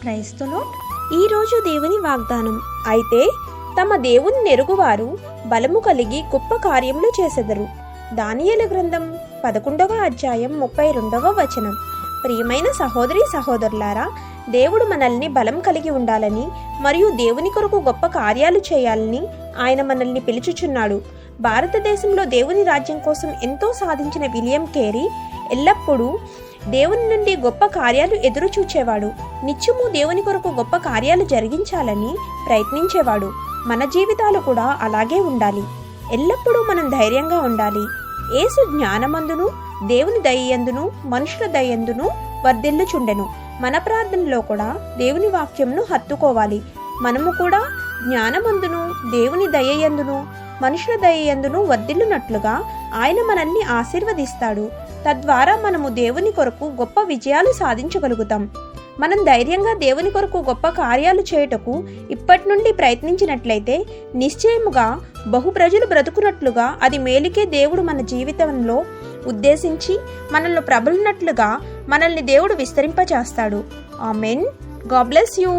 Praise the lord. ఈరోజు దేవుని వాగ్దానం. అయితే తమ దేవుని నెరుగువారు బలము కలిగి గొప్ప కార్యములు చేసెదరు. దానియేలు గ్రంథం 11వ అధ్యాయం 32వ వచనం. ప్రియమైన సహోదరి సహోదరులారా, దేవుడు మనల్ని బలం కలిగి ఉండాలని మరియు దేవుని కొరకు గొప్ప కార్యాలు చేయాలని ఆయన మనల్ని పిలుచుచున్నాడు. భారతదేశంలో దేవుని రాజ్యం కోసం ఎంతో సాధించిన విలియం కేరీ ఎల్లప్పుడూ దేవుని నుండి గొప్ప కార్యాలు ఎదురు చూచేవాడు. నిత్యము దేవుని కొరకు గొప్ప కార్యాలు జరిగించాలని ప్రయత్నించేవాడు. మన జీవితాలు కూడా అలాగే ఉండాలి. ఎల్లప్పుడూ మనం ధైర్యంగా ఉండాలి. యేసు జ్ఞానమందును దేవుని దయయందును మనుషుల దయయందును వర్ధిల్లుచుండెను. మన ప్రార్థనలో కూడా దేవుని వాక్యంను హత్తుకోవాలి. మనము కూడా జ్ఞానమందును దేవుని దయయందును మనుషుల దయయందును వర్ధిల్లునట్లుగా ఆయన మనల్ని ఆశీర్వదిస్తాడు. తద్వారా మనము దేవుని కొరకు గొప్ప విజయాలు సాధించగలుగుతాం. మనం ధైర్యంగా దేవుని కొరకు గొప్ప కార్యాలు చేయుటకు ఇప్పటి నుండి ప్రయత్నించినట్లయితే నిశ్చయముగా బహు ప్రజలు బ్రతుకున్నట్లుగా అది మేలుకే దేవుడు మన జీవితంలో ఉద్దేశించి మనల్ని ప్రబలినట్లుగా మనల్ని దేవుడు విస్తరింపచేస్తాడు. ఆమేన్. God bless you.